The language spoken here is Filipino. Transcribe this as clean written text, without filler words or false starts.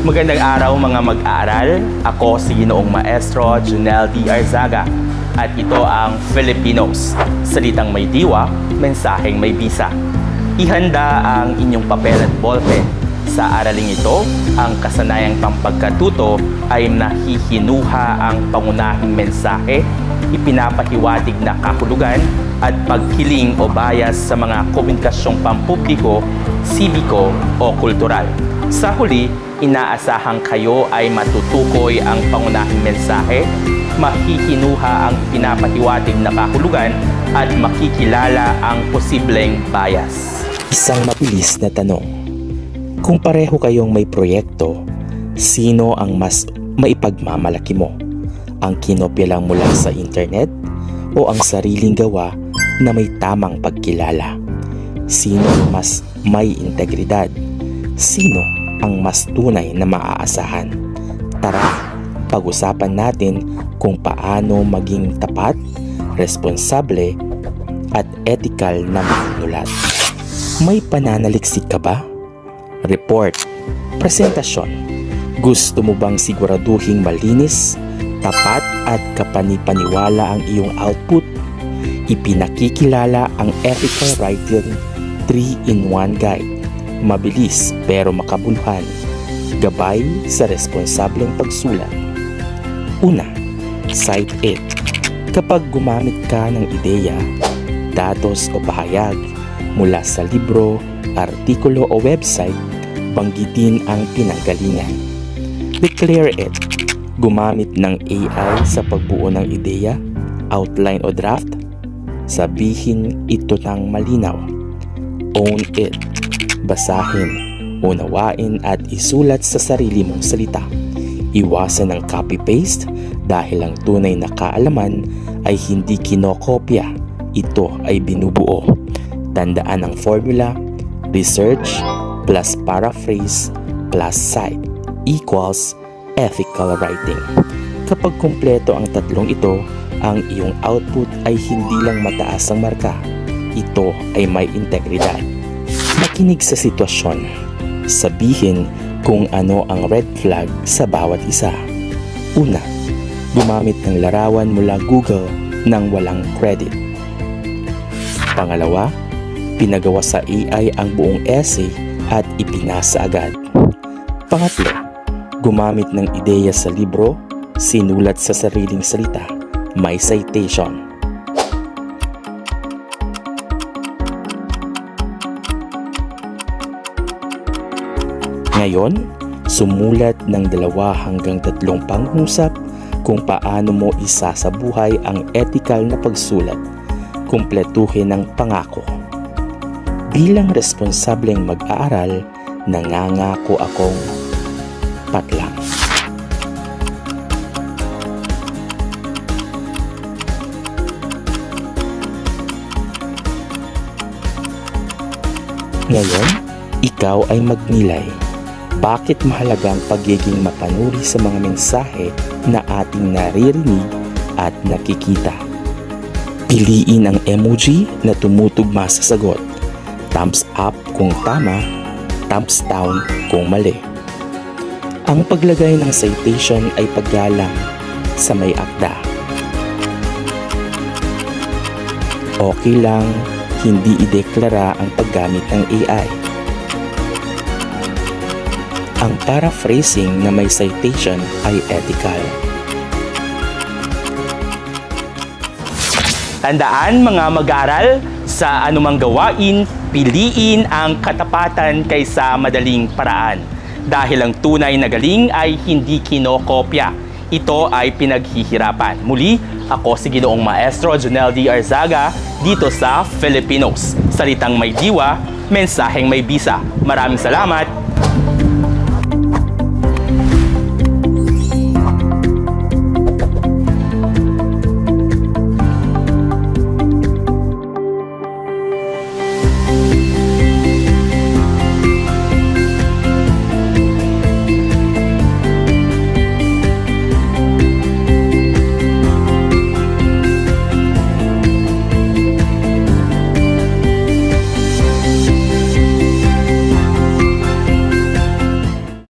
Magandang araw mga mag-aaral. Ako si Ginoong Maestro Junel D. Arzaga at ito ang Filipinos. Salitang may diwa, mensaheng may bisa. Ihanda ang inyong papel at ballpen. Sa araling ito, ang kasanayang pampagkatuto ay nahihinuha ang pangunahing mensahe, ipinapahiwatig na kahulugan at paghiling o bias sa mga komunikasyong pampubliko, sibiko o kultural. Sa huli, inaasahang kayo ay matutukoy ang pangunahing mensahe, mahihinuha ang pinapahiwatig na kahulugan at makikilala ang posibleng bias. Isang mabilis na tanong. Kung pareho kayong may proyekto, sino ang mas maipagmamalaki mo? Ang kinopya lang mula sa internet o ang sariling gawa na may tamang pagkilala? Sino ang mas may integridad? Sino ang mas tunay na maaasahan? Tara, pag-usapan natin kung paano maging tapat, responsable at ethical na manunulat. May pananaliksik ka ba? Report, presentasyon. Gusto mo bang siguraduhing malinis, tapat at kapanipaniwala ang iyong output? Ipinakikilala ang Ethical Writing 3-in-1 Guide. Mabilis pero makabuluhan. Gabay sa responsableng pagsulat. Una, cite it. Kapag gumamit ka ng ideya, datos o pahayag mula sa libro, artikulo o website, banggitin ang pinanggalingan. Declare it. Gumamit ng AI sa pagbuo ng ideya, outline o draft. Sabihin ito ng malinaw. Own it. Basahin, unawain at isulat sa sarili mong salita. Iwasan ang copy-paste dahil ang tunay na kaalaman ay hindi kinokopya. Ito ay binubuo. Tandaan ang formula: research plus paraphrase plus cite equals ethical writing. Kapag kumpleto ang tatlong ito, ang iyong output ay hindi lang mataas ang marka. Ito ay may integridad. Makinig sa sitwasyon. Sabihin kung ano ang red flag sa bawat isa. Una, gumamit ng larawan mula Google nang walang credit. Pangalawa, pinagawa sa AI ang buong essay at ipinasa agad. Pangatlo, gumamit ng ideya sa libro, sinulat sa sariling salita, may citation. Ngayon, sumulat ng 2 hanggang 3 panghusap kung paano mo isasabuhay ang ethical na pagsulat. Kumpletuhin ang pangako. Bilang responsableng mag-aaral, nangangako akong patlang. Ngayon, ikaw ay magnilay. Bakit mahalaga ang pagiging mapanuri sa mga mensahe na ating naririnig at nakikita? Piliin ang emoji na tumutugma sa sagot. Thumbs up kung tama, thumbs down kung mali. Ang paglagay ng citation ay paggalang sa may akda. Okay lang hindi ideklara ang paggamit ng AI. Ang paraphrasing na may citation ay ethical. Tandaan mga mag-aaral, sa anumang gawain, piliin ang katapatan kaysa madaling paraan. Dahil ang tunay na galing ay hindi kinokopya. Ito ay pinaghihirapan. Muli, ako si Ginoong Maestro Junel D. Arzaga dito sa Filipinos. Salitang may diwa, mensaheng may bisa. Maraming salamat.